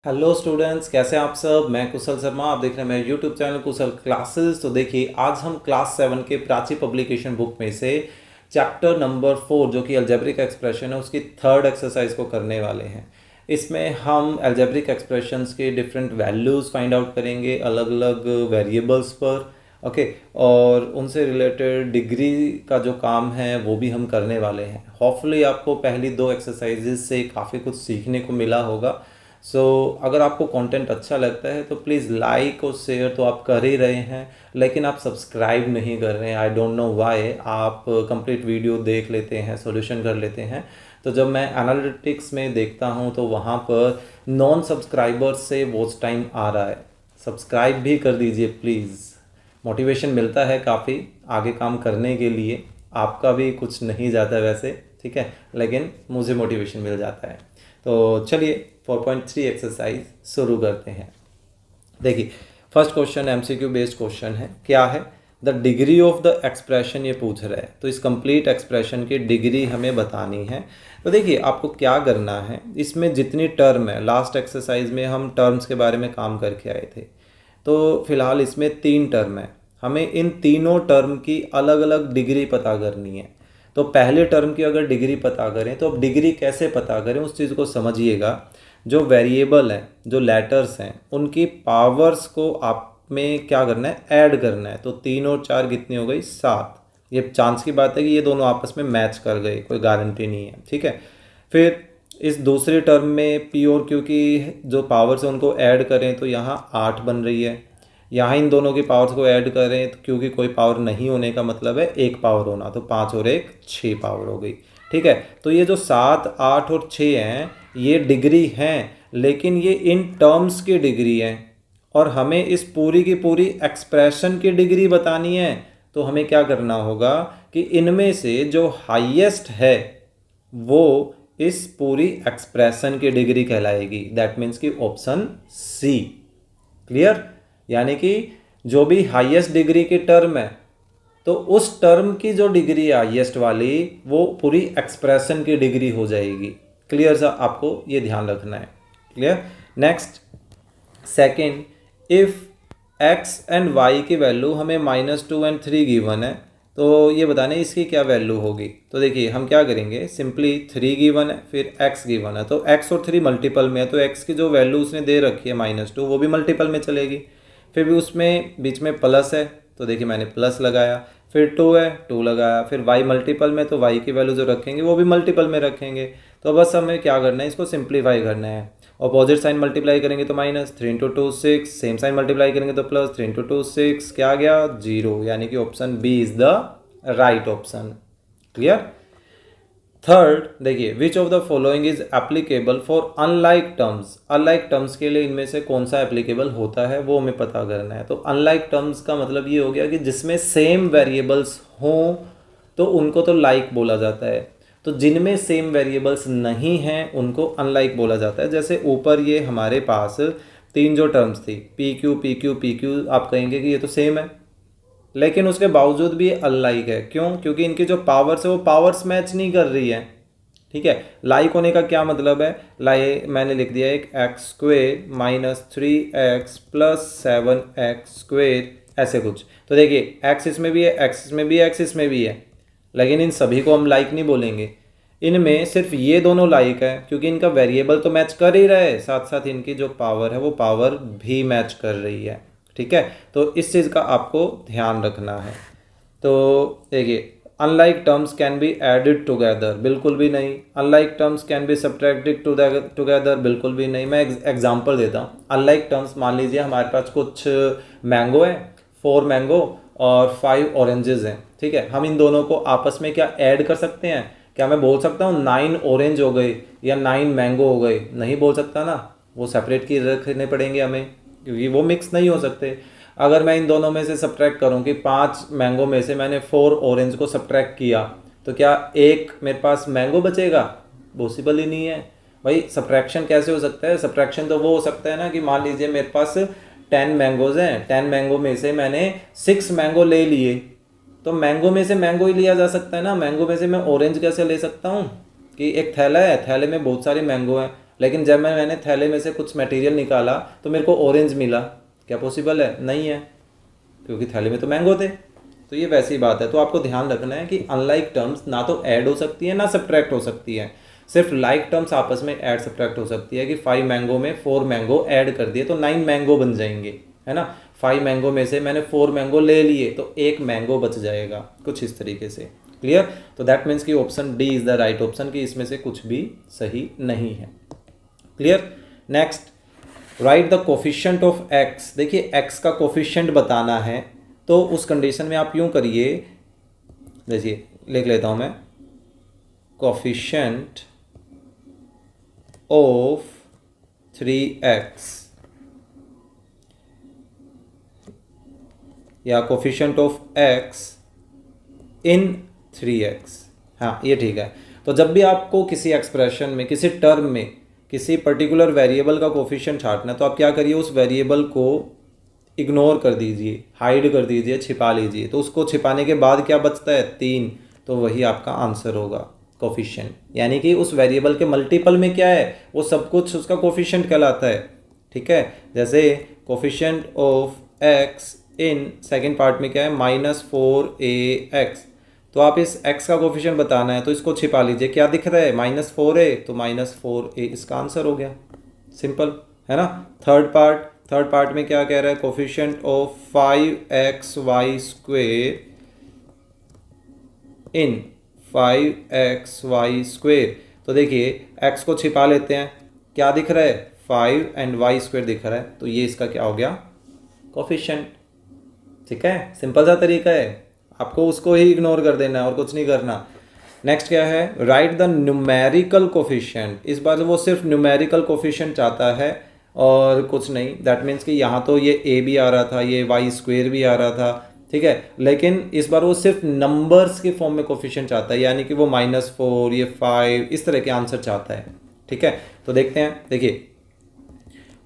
Hello students, कैसे हैं आप सब। मैं कुशल शर्मा, आप देख रहे हैं मेरे यूट्यूब चैनल कुशल क्लासेस। तो देखिए, आज हम क्लास 7 के प्राची पब्लिकेशन बुक में से चैप्टर नंबर 4 जो कि अलजेब्रिक एक्सप्रेशन है उसकी थर्ड एक्सरसाइज को करने वाले हैं। इसमें हम अलजेब्रिक एक्सप्रेशंस के डिफरेंट वैल्यूज़ फाइंड आउट करेंगे अलग अलग वेरिएबल्स पर। ओके, और उनसे रिलेटेड डिग्री का जो काम है वो भी हम करने वाले हैं। होपफुली आपको पहली दो एक्सरसाइजेज से काफ़ी कुछ सीखने को मिला होगा। अगर आपको कंटेंट अच्छा लगता है तो प्लीज़ लाइक और शेयर तो आप कर ही रहे हैं, लेकिन आप सब्सक्राइब नहीं कर रहे हैं। I don't know why. आप कंप्लीट वीडियो देख लेते हैं, सॉल्यूशन कर लेते हैं, तो जब मैं एनालिटिक्स में देखता हूं तो वहां पर नॉन सब्सक्राइबर्स से वॉच टाइम आ रहा है। सब्सक्राइब भी कर दीजिए प्लीज़, मोटिवेशन मिलता है काफ़ी आगे काम करने के लिए। आपका भी कुछ नहीं जाता वैसे, ठीक है, लेकिन मुझे मोटिवेशन मिल जाता है। तो चलिए 4.3 एक्सरसाइज शुरू करते हैं। देखिए, first question MCQ based question है। क्या है? The degree of the expression ये पूछ रहा है, तो इस कंप्लीट एक्सप्रेशन की डिग्री हमें बतानी है। तो देखिए, आपको क्या करना है, इसमें जितनी टर्म है, लास्ट एक्सरसाइज में हम टर्म्स के बारे में काम करके आए थे, तो फिलहाल इसमें 3 टर्म है। हमें इन तीनों टर्म की अलग अलग डिग्री पता करनी है। तो पहले टर्म की अगर डिग्री पता करें तो अब डिग्री कैसे पता करें उस चीज़ को समझिएगा। जो वेरिएबल हैं, जो लेटर्स हैं, उनकी पावर्स को आप में क्या करना है, ऐड करना है। तो 3 और 4 कितनी हो गई? 7। ये चांस की बात है कि ये दोनों आपस में मैच कर गए, कोई गारंटी नहीं है, ठीक है। फिर इस दूसरे टर्म में पी और क्यू की जो पावर्स हैं उनको ऐड करें तो यहाँ 8 बन रही है। यहाँ इन दोनों की पावर्स को ऐड करें तो क्योंकि कोई पावर नहीं होने का मतलब है एक पावर होना, तो 5 और 1 6 पावर हो गई, ठीक है। तो ये जो 7, 8 और 6 हैं ये डिग्री हैं, लेकिन ये इन टर्म्स की डिग्री है और हमें इस पूरी की पूरी एक्सप्रेशन की डिग्री बतानी है। तो हमें क्या करना होगा कि इनमें से जो हाईएस्ट है वो इस पूरी एक्सप्रेशन की डिग्री कहलाएगी। दैट मीन्स कि ऑप्शन सी। क्लियर? यानी कि जो भी हाईएस्ट डिग्री की टर्म है तो उस टर्म की जो डिग्री है हाईएस्ट वाली वो पूरी एक्सप्रेशन की डिग्री हो जाएगी। क्लियर सा? आपको ये ध्यान रखना है। Clear? Next, second, if x and y की वैल्यू हमें -2 एंड 3 गिवन है, तो ये बताने इसकी क्या वैल्यू होगी। तो देखिए, हम क्या करेंगे, सिंपली 3 गिवन है, फिर x गिवन है, तो x और 3 मल्टीपल में है, तो x की जो वैल्यू उसने दे रखी है -2 वो भी मल्टीपल में चलेगी। फिर भी उसमें बीच में प्लस है, तो देखिए मैंने प्लस लगाया, फिर 2 है 2 लगाया, फिर y मल्टीपल में, तो y की वैल्यू जो रखेंगे वो भी मल्टीपल में रखेंगे। तो बस हमें क्या करना है, इसको सिंप्लीफाई करना है। अपोजिट साइन मल्टीप्लाई करेंगे तो -3 × 2 6, सेम साइन मल्टीप्लाई करेंगे तो +3 × 2 6, क्या आ गया? 0। यानी कि option B is the right option. Clear? Third, देखिए, which of the following is applicable for unlike terms. Unlike terms के लिए इनमें से कौन सा एप्लीकेबल होता है वो हमें पता करना है। तो अनलाइक टर्म्स का मतलब ये हो गया कि जिसमें सेम वेरिएबल्स हों तो उनको तो लाइक बोला जाता है, तो जिनमें सेम वेरिएबल्स नहीं हैं उनको अनलाइक बोला जाता है। जैसे ऊपर ये हमारे पास 3 जो टर्म्स थी, P Q P Q P Q, आप कहेंगे कि ये तो सेम है, लेकिन उसके बावजूद भी ये अनलाइक है। क्यों? क्योंकि इनकी जो पावर्स है वो पावर्स मैच नहीं कर रही है, ठीक है। लाइक होने का क्या मतलब है? लाई मैंने लिख दिया एक x² - 3x + 7x², ऐसे कुछ। तो देखिए, x इसमें भी है, x इसमें भी है, x इसमें भी है, लेकिन इन सभी को हम लाइक नहीं बोलेंगे। इनमें सिर्फ ये दोनों लाइक है क्योंकि इनका वेरिएबल तो मैच कर ही रहा है, साथ साथ इनकी जो पावर है वो पावर भी मैच कर रही है, ठीक है। तो इस चीज़ का आपको ध्यान रखना है। तो देखिए, unlike terms can be added together, बिल्कुल भी नहीं। Unlike terms can be subtracted together, बिल्कुल भी नहीं। मैं एग्जांपल देता हूँ। अनलाइक टर्म्स, मान लीजिए हमारे पास कुछ मैंगो है, 4 मैंगो और 5 ऑरेंजेस हैं, ठीक है। हम इन दोनों को आपस में क्या ऐड कर सकते हैं? क्या मैं बोल सकता हूँ 9 ऑरेंज हो गए या 9 मैंगो हो गए? नहीं बोल सकता ना, वो सेपरेट की रखने पड़ेंगे हमें, क्योंकि वो मिक्स नहीं हो सकते। अगर मैं इन दोनों में से सब्ट्रैक्ट करूं कि 5 मैंगो में से मैंने 4 ऑरेंज को सब्ट्रैक्ट किया, तो क्या एक मेरे पास मैंगो बचेगा? पॉसिबल ही नहीं है भाई। सब्ट्रैक्शन कैसे हो सकता है? सब्ट्रैक्शन तो वो हो सकता है ना कि मान लीजिए मेरे पास 10 मैंगोज हैं, 10 मैंगो में से मैंने 6 मैंगो ले लिए, तो मैंगो में से मैंगो ही लिया जा सकता है ना। मैंगो में से मैं ऑरेंज कैसे ले सकता हूँ कि एक थैला है, थैले में बहुत सारे मैंगो हैं, लेकिन जब मैंने थैले में से कुछ मटेरियल निकाला तो मेरे को ऑरेंज मिला, क्या पॉसिबल है? नहीं है, क्योंकि थैले में तो मैंगो थे। तो ये वैसी बात है। तो आपको ध्यान रखना है कि अनलाइक टर्म्स ना तो ऐड हो सकती है ना सब्ट्रैक्ट हो सकती है। सिर्फ लाइक टर्म्स आपस में ऐड सब्ट्रैक्ट हो सकती है कि 5 मैंगो में 4 मैंगो ऐड कर दिए तो 9 मैंगो बन जाएंगे, है ना। 5 मैंगो में से मैंने 4 मैंगो ले लिए तो 1 मैंगो बच जाएगा, कुछ इस तरीके से। क्लियर? तो दैट मीन्स कि option D is the right option, कि इसमें से कुछ भी सही नहीं है। Clear? Next, right the coefficient of x. देखिए एक्स का कोफिशिएंट बताना है तो उस कंडीशन में आप यूं करिए, देखिए लिख लेता हूं मैं, कोफिशिएंट ऑफ 3x या coefficient of x in 3x। हाँ ये ठीक है। तो जब भी आपको किसी एक्सप्रेशन में, किसी टर्म में, किसी पर्टिकुलर वेरिएबल का कोफिशिएंट छांटना है तो आप क्या करिए, उस वेरिएबल को इग्नोर कर दीजिए, हाइड कर दीजिए, छिपा लीजिए। तो उसको छिपाने के बाद क्या बचता है? 3। तो वही आपका आंसर होगा कोफिशिएंट। यानी कि उस वेरिएबल के मल्टीपल में क्या है वो सब कुछ उसका कोफिशिएंट कहलाता है। ठीक है, जैसे coefficient of x in second part में क्या है, -4ax। तो आप इस x का कोफिशिएंट बताना है तो इसको छिपा लीजिए, क्या दिख रहा है? -4a, तो -4a इसका आंसर हो गया। सिंपल है ना। थर्ड पार्ट में क्या कह रहा है? Coefficient of 5xy square in 5xy square. तो देखिए x को छिपा लेते हैं, क्या दिख रहा है? 5 एंड y स्क्वेयर दिख रहा है, तो ये इसका क्या हो गया? कोफिशिएंट। ठीक है, सिंपल सा तरीका है, आपको उसको ही इग्नोर कर देना है और कुछ नहीं करना। नेक्स्ट क्या है? Right the numerical coefficient. इस बार वो सिर्फ न्यूमेरिकल कोफिशिएंट चाहता है और कुछ नहीं। दैट मीन्स कि यहाँ तो ये a भी आ रहा था, ये y स्क्वेयर भी आ रहा था, ठीक है, लेकिन इस बार वो सिर्फ नंबर्स के फॉर्म में कोफिशिएंट चाहता है, यानी कि वो -4, ये 5, इस तरह के आंसर चाहता है। ठीक है, तो देखते हैं। देखिए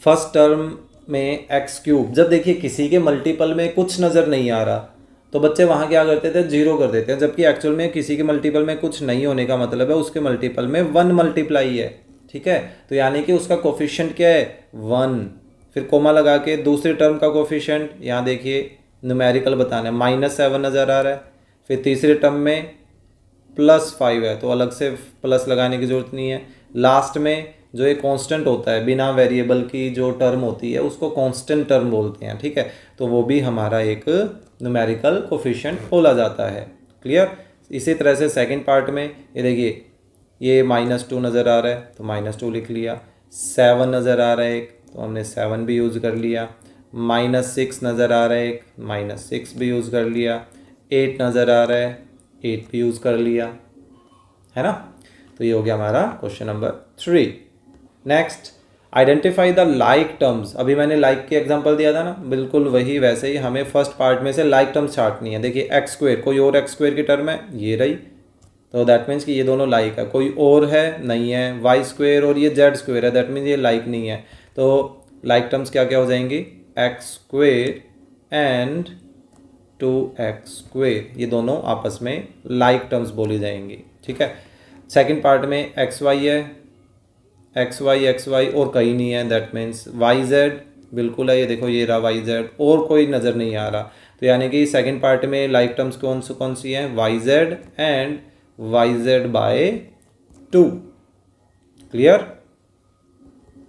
फर्स्ट टर्म में x3, जब देखिए किसी के मल्टीपल में कुछ नज़र नहीं आ रहा तो बच्चे वहाँ क्या करते थे? 0 कर देते हैं, जबकि एक्चुअल में किसी के मल्टीपल में कुछ नहीं होने का मतलब है उसके मल्टीपल में 1 मल्टीप्लाई है। ठीक है, तो यानी कि उसका कोफिशिएंट क्या है? 1। फिर कोमा लगा के दूसरी टर्म का कोफिशिएंट, यहाँ देखिए न्यूमेरिकल बताना है, -7 नज़र आ रहा है। फिर तीसरे टर्म में +5 है तो अलग से प्लस लगाने की ज़रूरत नहीं है। लास्ट में जो एक कांस्टेंट होता है, बिना वेरिएबल की जो टर्म होती है उसको कांस्टेंट टर्म बोलते हैं। ठीक है, तो वो भी हमारा एक न्यूमेरिकल कोफिशिएंट बोला जाता है। क्लियर? इसी तरह से सेकंड पार्ट में ये देखिए, ये -2 नज़र आ रहा है तो -2 लिख लिया। 7 नज़र आ रहा है एक, तो हमने 7 भी यूज़ कर लिया। -6 नज़र आ रहा है एक, -6 भी यूज़ कर लिया। 8 नज़र आ रहा है, 8 भी यूज़ कर लिया, है ना। तो ये हो गया हमारा question number 3। Next, identify the like terms. अभी मैंने लाइक के एग्जांपल दिया था ना, बिल्कुल वही वैसे ही हमें फर्स्ट पार्ट में से लाइक टर्म्स छांटनी है। देखिए एक्स स्क्वेयर, कोई और एक्स स्क्वेयर की टर्म है, ये रही, तो दैट मीन्स कि ये दोनों लाइक है। कोई और है, नहीं है। वाई स्क्वेयर और ये जेड स्क्वेयर है, दैट मीन्स ये लाइक नहीं है। तो लाइक टर्म्स क्या क्या हो जाएंगी? X square and 2x square, ये दोनों आपस में लाइक टर्म्स बोली जाएंगी। ठीक है, सेकंड पार्ट में एक्स वाई है, एक्स वाई और कहीं नहीं है, दैट मीन्स वाई जेड बिल्कुल है। ये देखो ये रहा वाई जेड, और कोई नज़र नहीं आ रहा। तो यानी कि सेकंड पार्ट में लाइक टर्म्स कौन सी हैं? Y z and y z by 2। Clear?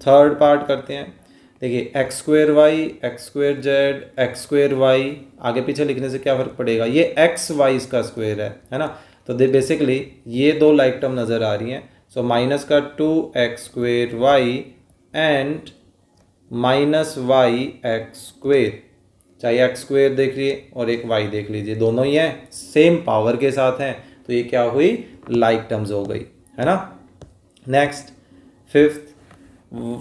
Third part करते हैं। देखिए x square y, x square z, x square y, आगे पीछे लिखने से क्या फ़र्क पड़ेगा? ये एक्स वाई इसका स्क्वेयर है ना। तो बेसिकली ये दो लाइक टर्म नज़र आ रही हैं। सो माइनस का 2x square y and -yx square, चाहे एक्स स्क्वेयर देख लीजिए और एक y देख लीजिए, दोनों ही हैं, सेम पावर के साथ हैं, तो ये क्या हुई? लाइक टर्म्स हो गई, है ना। Next, fifth,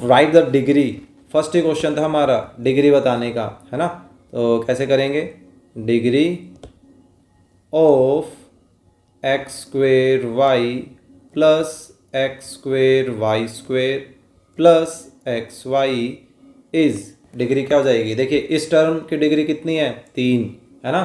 right the degree. First he question था हमारा डिग्री बताने का, है ना। तो कैसे करेंगे? Degree of x square y plus x square y square plus x y is, degree क्या हो जाएगी? देखिए इस टर्म की डिग्री कितनी है? 3, है ना।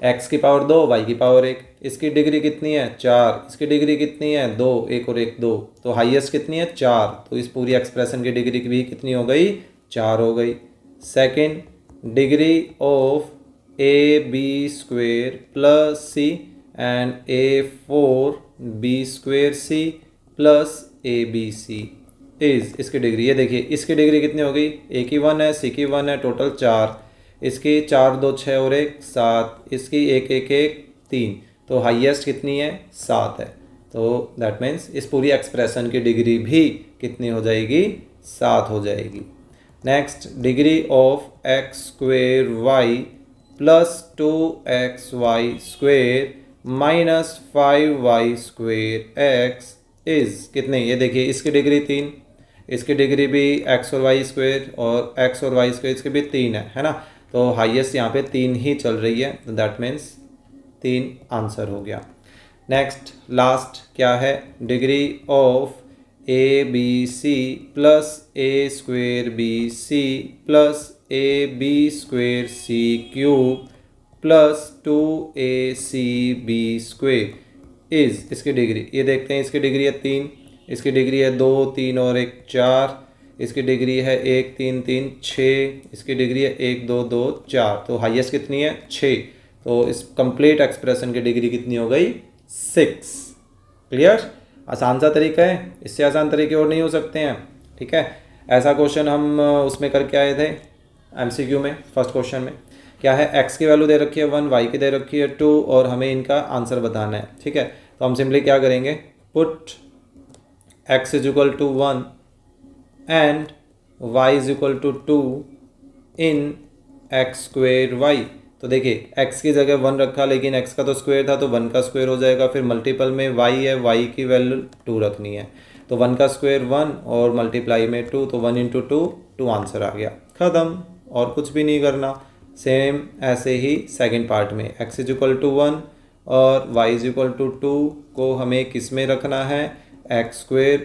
एक्स की पावर 2, वाई की पावर 1। इसकी डिग्री कितनी है 4, इसकी डिग्री कितनी है 2, 1 और 1 2, तो हाईएस्ट कितनी है 4। तो इस पूरी एक्सप्रेशन की डिग्री भी कितनी हो गई 4 हो गई। Second, degree of a b square plus c and A4B² C plus ABC is, इसकी डिग्री, ये देखिए इसकी डिग्री कितनी हो गई, ए की 1 है, सी की 1 है, टोटल 4, इसकी 4 2 6 और 1 7, इसकी 1 1 1 3, तो हाईएस्ट कितनी है 7 है। तो दैट मीन्स इस पूरी एक्सप्रेशन की डिग्री भी कितनी हो जाएगी 7 हो जाएगी। Next, degree of x² plus 2xy² minus 5y² x is कितने, ये देखिए इसकी डिग्री 3, इसकी डिग्री भी x और y² और x और y² इसके भी 3 है ना। तो हाईएस्ट यहाँ पे 3 ही चल रही है, तो दैट मीन्स 3 आंसर हो गया। नेक्स्ट लास्ट क्या है, degree of ABC plus A²BC plus AB²C³ plus 2ACB² is, इसकी डिग्री, ये देखते हैं इसकी डिग्री है 3, इसकी डिग्री है 2 3 और 1 4, इसकी डिग्री है 1 3 3 6, इसकी डिग्री है 1 2 2 4, तो हाईएस्ट कितनी है 6। तो इस कंप्लीट एक्सप्रेशन की डिग्री कितनी हो गई 6। क्लियर, आसान सा तरीका है, इससे आसान तरीके और नहीं हो सकते हैं। ठीक है, ऐसा क्वेश्चन हम उसमें करके आए थे MCQ में, फर्स्ट क्वेश्चन में क्या है, x की वैल्यू दे रखी है 1, y की दे रखी है 2 और हमें इनका आंसर बताना है। ठीक है, तो हम सिंपली क्या करेंगे, put x is equal to 1 and y is equal to 2 in x²y। तो देखिए x की जगह 1 रखा, लेकिन x का तो स्क्वायर था तो 1 का स्क्वायर हो जाएगा, फिर मल्टीपल में y है, y की वैल्यू 2 रखनी है, तो 1 का स्क्वायर 1 और मल्टीप्लाई में 2, तो 1 इंटू 2 2 आंसर आ गया, ख़त्म, और कुछ भी नहीं करना। सेम ऐसे ही सेकंड पार्ट में x इज इक्वल टू 1 और y इज इक्वल टू 2 को हमें किस में रखना है, x²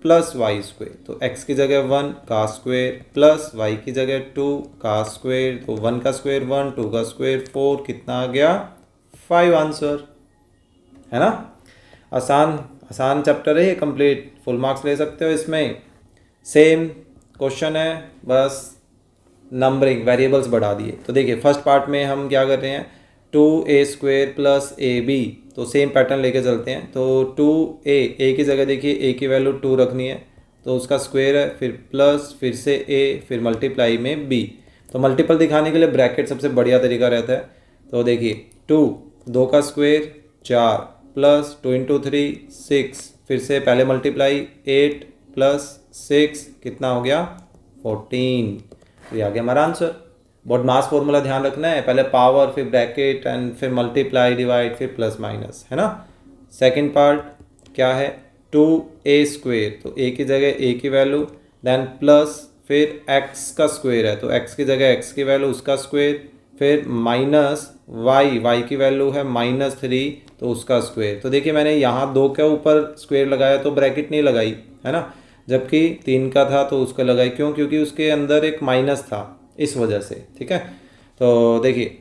प्लस y², तो x की जगह 1 का स्क्वायर प्लस y की जगह 2 का स्क्वायर, तो 1 का स्क्वायर 1, 2 का स्क्वायर 4, कितना आ गया 5 आंसर, है ना। आसान आसान चैप्टर है ये, कंप्लीट फुल मार्क्स ले सकते हो इसमें। सेम क्वेश्चन है, बस नंबरिंग वेरिएबल्स बढ़ा दिए। तो देखिए फर्स्ट पार्ट में हम क्या कर रहे हैं, 2a² प्लस AB, तो सेम पैटर्न लेके चलते हैं। तो 2a की जगह देखिए a की वैल्यू 2 रखनी है, तो उसका स्क्वायर है, फिर प्लस, फिर से a, फिर मल्टीप्लाई में b। तो मल्टीपल दिखाने के लिए ब्रैकेट सबसे बढ़िया तरीका रहता है। तो देखिए 2 का स्क्वायर 4 प्लस 2 इंटू 3 6, फिर से पहले मल्टीप्लाई 8 प्लस 6 कितना हो गया 14, तो ये आ गया हमारा आंसर। बहुत मास फॉर्मूला ध्यान रखना है, पहले पावर, फिर ब्रैकेट एंड फिर मल्टीप्लाई डिवाइड, फिर प्लस माइनस, है ना। सेकंड पार्ट क्या है, 2a², तो a की जगह a की वैल्यू, देन प्लस, फिर x का स्क्वायर है तो x की जगह x की वैल्यू उसका स्क्वायर, फिर माइनस y की वैल्यू है -3 तो उसका स्क्वायर। तो देखिए मैंने यहाँ 2 के ऊपर स्क्वायर लगाया तो ब्रैकेट नहीं लगाई, है ना, जबकि 3 का था तो उसका लगाई, क्यों, क्योंकि उसके अंदर एक माइनस था, इस वजह से। ठीक है, तो देखिए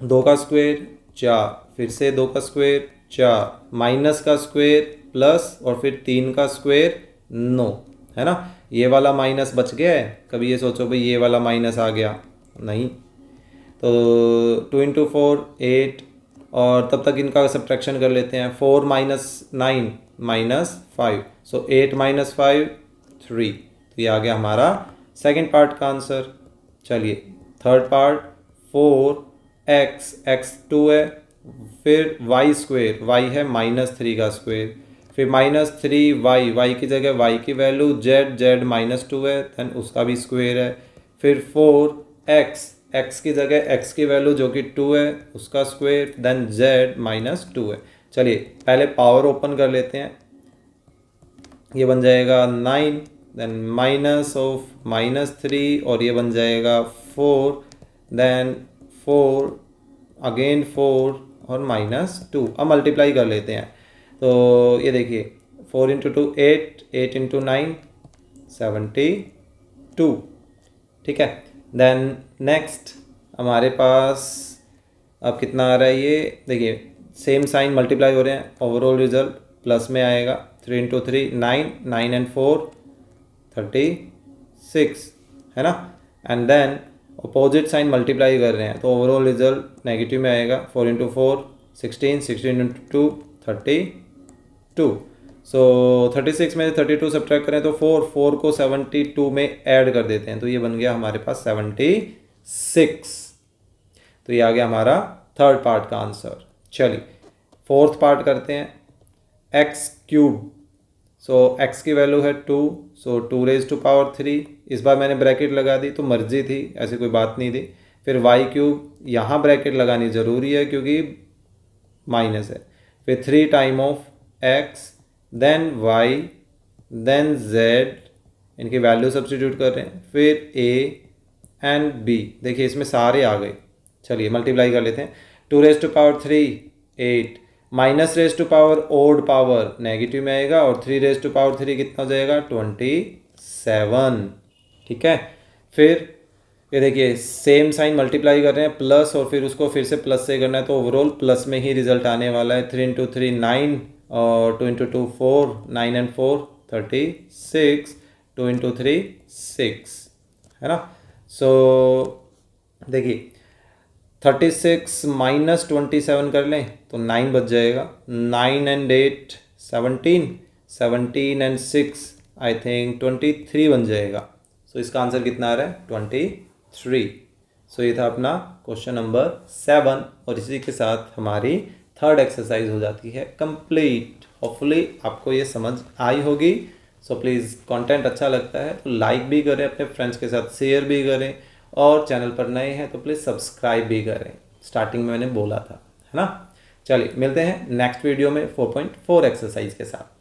2 का स्क्वायर 4, फिर से 2 का स्क्वायर 4, माइनस का स्क्वायर प्लस, और फिर 3 का स्क्वायर 9, है ना। ये वाला माइनस बच गया है, कभी ये सोचो भाई ये वाला माइनस आ गया, नहीं। तो 2 इंटू 4 8, और तब तक इनका सब्ट्रैक्शन कर लेते हैं, 4 माइनस 9 माइनस 5, सो 8 माइनस 5 3, तो ये आ गया हमारा सेकंड पार्ट का आंसर। चलिए थर्ड पार्ट, 4x 2 है, फिर y² y है -3 का स्क्वायर, फिर -3y की जगह y की वैल्यू z -2 है, देन उसका भी स्क्वायर है, फिर 4x की जगह x की वैल्यू जो कि 2 है उसका स्क्वायर, देन z -2 है। चलिए पहले पावर ओपन कर लेते हैं, ये बन जाएगा 9, देन माइनस ऑफ -3, और ये बन जाएगा 4, देन 4 अगेन 4 और -2। अब मल्टीप्लाई कर लेते हैं, तो ये देखिए 4 इंटू 2 8, 8 इंटू 9 72। ठीक है, देन नेक्स्ट हमारे पास अब कितना आ रहा है ये देखिए, सेम साइन मल्टीप्लाई हो रहे हैं, ओवरऑल रिजल्ट प्लस में आएगा। 3 इंटू 3 9, 9 एंड 4 36 है ना। And then opposite sign multiply कर रहे हैं तो ओवरऑल रिजल्ट नेगेटिव में आएगा। 4 इंटू 4 16, 16 इंटू 2 32। सो 36 में 32 सब्ट्रैक्ट करें तो 4 को 72 में ऐड कर देते हैं तो ये बन गया हमारे पास 76। तो ये आ गया हमारा थर्ड पार्ट का आंसर। चलिए फोर्थ पार्ट करते हैं, एक्स क्यूब। सो एक्स की वैल्यू है 2, सो 2 रेज टू पावर 3। इस बार मैंने ब्रैकेट लगा दी तो मर्जी थी, ऐसी कोई बात नहीं थी। फिर वाई क्यूब, यहाँ ब्रैकेट लगानी ज़रूरी है क्योंकि माइनस है। फिर 3 time of x, then y, then z, इनकी वैल्यू सब्स्टिट्यूट कर रहे हैं। फिर ए एंड बी, देखिए इसमें सारे आ गए। चलिए मल्टीप्लाई कर लेते हैं। 2 raise to power 3 8, minus raise to power odd power negative में आएगा और 3 रेज टू पावर 3 कितना हो जाएगा 27। ठीक है। फिर ये देखिए सेम साइन मल्टीप्लाई कर रहे हैं प्लस और फिर उसको फिर से प्लस से करना है तो ओवरऑल प्लस में ही रिजल्ट आने वाला है। 3 इंटू 3 9 और 2 इंटू 2 4, 9 एंड 4 36, 2 इंटू 3 6 है ना। सो देखिए 36 माइनस 27 कर लें तो 9 बच जाएगा। 9 एंड 8 17, 17 एंड 6 आई थिंक 23 बन जाएगा। सो इसका आंसर कितना आ रहा है 23। सो ये था अपना क्वेश्चन नंबर 7 और इसी के साथ हमारी थर्ड एक्सरसाइज हो जाती है कंप्लीट। होपफुली आपको ये समझ आई होगी। सो प्लीज़ कंटेंट अच्छा लगता है तो लाइक भी करें, अपने फ्रेंड्स के साथ शेयर भी करें और चैनल पर नए हैं तो प्लीज़ सब्सक्राइब भी करें। स्टार्टिंग में मैंने बोला था, है ना। चलिए मिलते हैं नेक्स्ट वीडियो में 4.4 एक्सरसाइज के साथ।